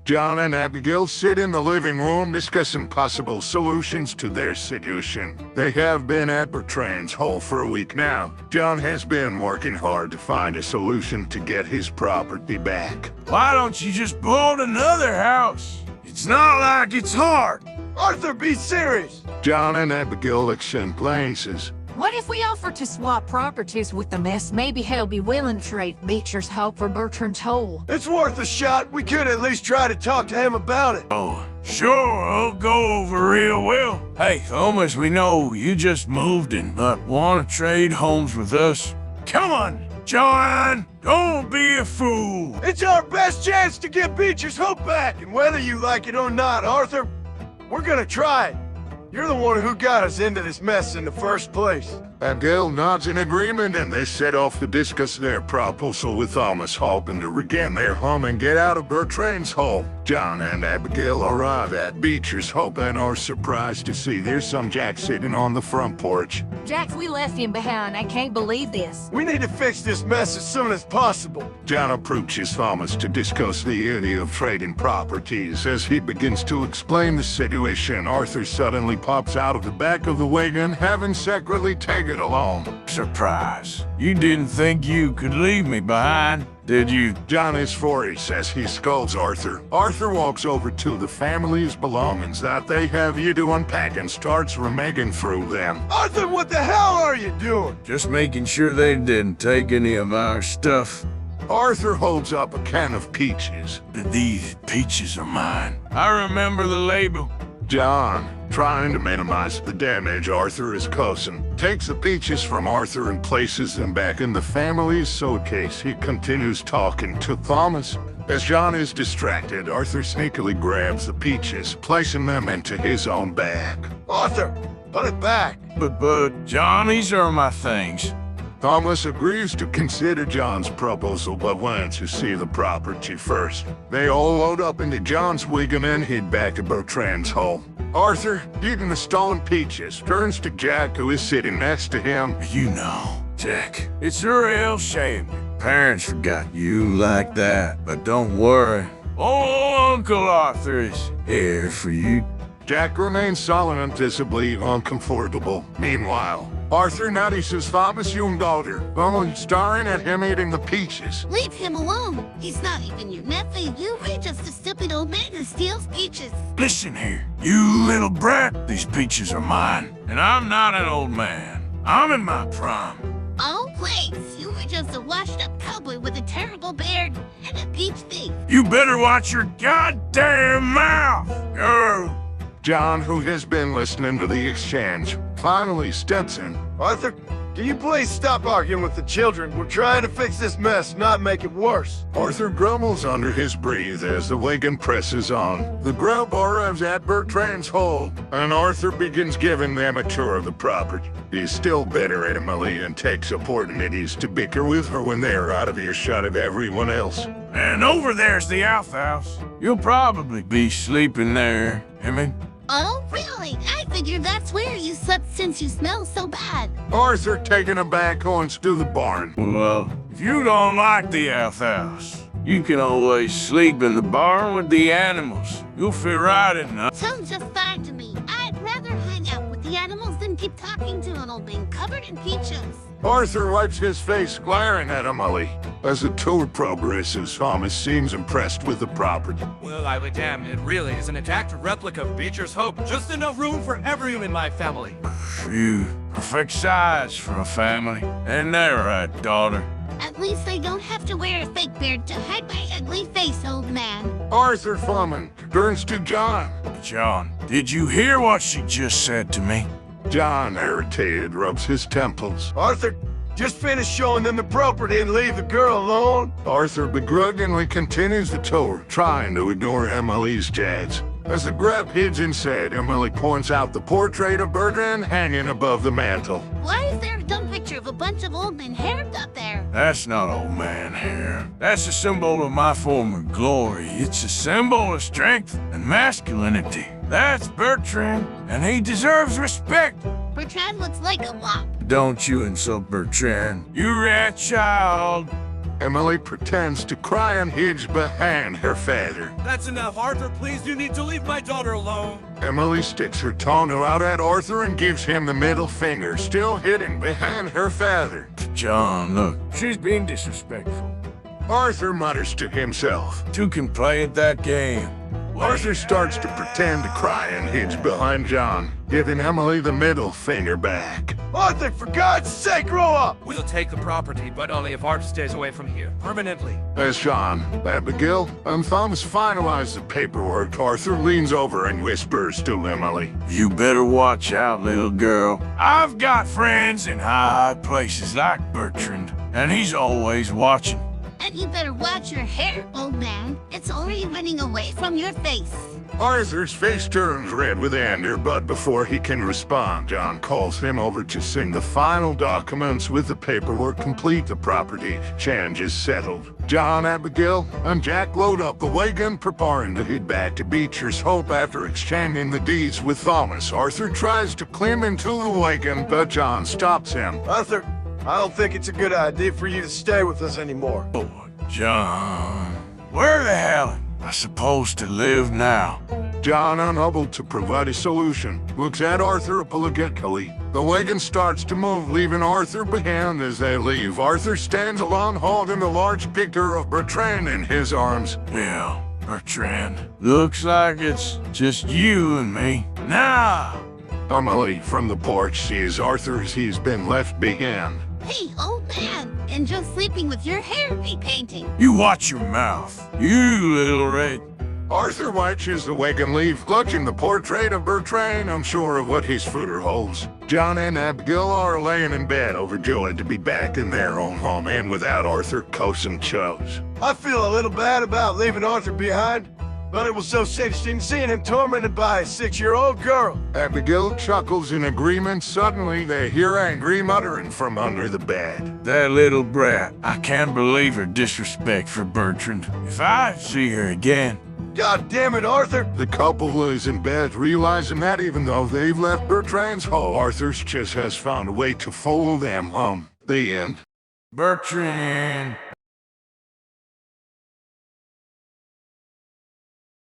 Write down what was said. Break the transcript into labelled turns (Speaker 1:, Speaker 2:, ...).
Speaker 1: John and Abigail sit in the living room discussing possible solutions to their situation. They have been at Bertrand's hole for a week now. John has been working hard to find a solution to get his property back.
Speaker 2: Why don't you just build another house? It's not like it's hard.
Speaker 3: Arthur, be serious!
Speaker 1: John and Abigail exchange glances.
Speaker 4: What if we offer to swap properties with the mess? Maybe he'll be willing to trade Beecher's hope for Bertrand's hole.
Speaker 3: It's worth a shot. We could at least try to talk to him about it.
Speaker 2: Oh, sure, it'll go over real well. Hey, Thomas, we know you just moved and want to trade homes with us. Come on, John, don't be a fool.
Speaker 3: It's our best chance to get Beecher's hope back, and whether you like it or not, Arthur, we're gonna try it. You're the one who got us into this mess in the first place.
Speaker 1: Abigail nods in agreement, and they set off to discuss their proposal with Thomas, hoping to regain their home and get out of Bertrand's hole. John and Abigail arrive at Beecher's Hope and are surprised to see their son Jack sitting on the front porch.
Speaker 4: Jack, we left him behind. I can't believe this.
Speaker 3: We need to fix this mess as soon as possible.
Speaker 1: John approaches Thomas to discuss the idea of trading properties. As he begins to explain the situation, Arthur suddenly pops out of the back of the wagon, having secretly taken along.
Speaker 2: Surprise. You didn't think you could leave me behind, did you?
Speaker 1: John is furious as he scolds Arthur. Arthur walks over to the family's belongings that they have yet to unpack and starts rummaging through them.
Speaker 3: Arthur, what the hell are you doing?
Speaker 2: Just making sure they didn't take any of our stuff.
Speaker 1: Arthur holds up a can of peaches.
Speaker 2: These peaches are mine. I remember the label.
Speaker 1: John, trying to minimize the damage Arthur is causing, takes the peaches from Arthur and places them back in the family's suitcase. He continues talking to Thomas. As John is distracted, Arthur sneakily grabs the peaches, placing them into his own bag.
Speaker 3: Arthur, put it back.
Speaker 2: But, John, these are my things.
Speaker 1: Thomas agrees to consider John's proposal, but wants to see the property first. They all load up into John's wagon and head back to Bertrand's home. Arthur, eating the stolen peaches, turns to Jack, who is sitting next to him.
Speaker 2: You know, Jack, it's a real shame. Parents forgot you like that, but don't worry. Old Uncle Arthur is here for you.
Speaker 1: Jack remains silent and visibly uncomfortable. Meanwhile, Arthur notices Thomas' young daughter, only staring at him eating the peaches.
Speaker 5: Leave him alone. He's not even your nephew. You're just a stupid old man who steals peaches.
Speaker 2: Listen here, you little brat. These peaches are mine, and I'm not an old man. I'm in my prime.
Speaker 5: Oh, please. You were just a washed-up cowboy with a terrible beard and a peach thief.
Speaker 2: You better watch your goddamn mouth, girl.
Speaker 1: John, who has been listening to the exchange, finally steps in.
Speaker 3: Arthur, can you please stop arguing with the children? We're trying to fix this mess, not make it worse.
Speaker 1: Arthur grumbles under his breath as the wagon presses on. The group arrives at Bertrand's hole, and Arthur begins giving them a tour of the property. He's still bitter at Emily and takes opportunities to bicker with her when they are out of earshot of everyone else.
Speaker 2: And over there's the outhouse. You'll probably be sleeping there, Emmy.
Speaker 5: Oh, really? I figured that's where you slept since you smell so bad.
Speaker 1: Arthur, taking him back, points to the barn.
Speaker 2: Well, if you don't like the outhouse, you can always sleep in the barn with the animals. You'll fit right in.
Speaker 5: Sounds just fine to me. I'd rather hang out with the animals than keep talking to an old man covered in peaches.
Speaker 1: Arthur wipes his face, glaring at Emily. As the tour progresses, Thomas seems impressed with the property.
Speaker 6: Well, I would damn, it really is an exact replica of Beecher's Hope. Just enough room for everyone in my family.
Speaker 2: Phew, perfect size for a family. Isn't that right, daughter?
Speaker 5: At least I don't have to wear a fake beard to hide my ugly face, old man.
Speaker 1: Arthur Fleming turns to John.
Speaker 2: John, did you hear what she just said to me?
Speaker 1: John, irritated, rubs his temples.
Speaker 3: Arthur, just finish showing them the property and leave the girl alone.
Speaker 1: Arthur begrudgingly continues the tour, trying to ignore Emily's jads. As the group heads inside, Emily points out the portrait of Bertrand hanging above the mantel.
Speaker 5: Why is there a dumb picture of a bunch of old men hair up there?
Speaker 2: That's not old man hair. That's a symbol of my former glory. It's a symbol of strength and masculinity. That's Bertrand, and he deserves respect.
Speaker 5: Bertrand looks like a wop.
Speaker 2: Don't you insult Bertrand, you rat child.
Speaker 1: Emily pretends to cry and hides behind her father.
Speaker 6: That's enough, Arthur. Please, you need to leave my daughter alone.
Speaker 1: Emily sticks her tongue out at Arthur and gives him the middle finger, still hidden behind her father.
Speaker 2: John, look, she's being disrespectful.
Speaker 1: Arthur mutters to himself.
Speaker 2: Two can play at that game.
Speaker 1: Arthur starts to pretend to cry and hides behind John, giving Emily the middle finger back.
Speaker 3: Arthur, for God's sake, grow up!
Speaker 6: We'll take the property, but only if Arthur stays away from here, permanently.
Speaker 1: As John, Abigail, and Thomas finalize the paperwork, Arthur leans over and whispers to Emily.
Speaker 2: You better watch out, little girl. I've got friends in high places like Bertrand, and he's always watching.
Speaker 5: And you better watch your hair, old man. It's already running away from your face.
Speaker 1: Arthur's face turns red with anger, but before he can respond, John calls him over to sign the final documents with the paperwork complete. The property change is settled. John, Abigail, and Jack load up the wagon, preparing to head back to Beecher's Hope after exchanging the deeds with Thomas. Arthur tries to climb into the wagon, but John stops him.
Speaker 3: Arthur, I don't think it's a good idea for you to stay with us anymore.
Speaker 2: Oh, John, where the hell am I supposed to live now?
Speaker 1: John, unable to provide a solution, looks at Arthur apologetically. The wagon starts to move, leaving Arthur behind. As they leave, Arthur stands alone, holding the large picture of Bertrand in his arms.
Speaker 2: Well, Bertrand, looks like it's just you and me. Now!
Speaker 1: Emily, from the porch, sees Arthur as he's been left behind.
Speaker 5: Hey, old man, enjoy sleeping with your hair repainting.
Speaker 2: You watch your mouth, you little red.
Speaker 1: Arthur watches the wagon leave, clutching the portrait of Bertrand, unsure of what his future holds. John and Abigail are laying in bed, overjoyed to be back in their own home and without Arthur Coulson chose.
Speaker 3: I feel a little bad about leaving Arthur behind, but it was so interesting seeing him tormented by a 6-year-old girl.
Speaker 1: Abigail chuckles in agreement. Suddenly, they hear angry muttering from under the bed.
Speaker 2: That little brat, I can't believe her disrespect for Bertrand. If I see her again...
Speaker 3: God damn it, Arthur!
Speaker 1: The couple is in bed, realizing that even though they've left Bertrand's home, Arthur's just has found a way to follow them home. The end.
Speaker 2: Bertrand...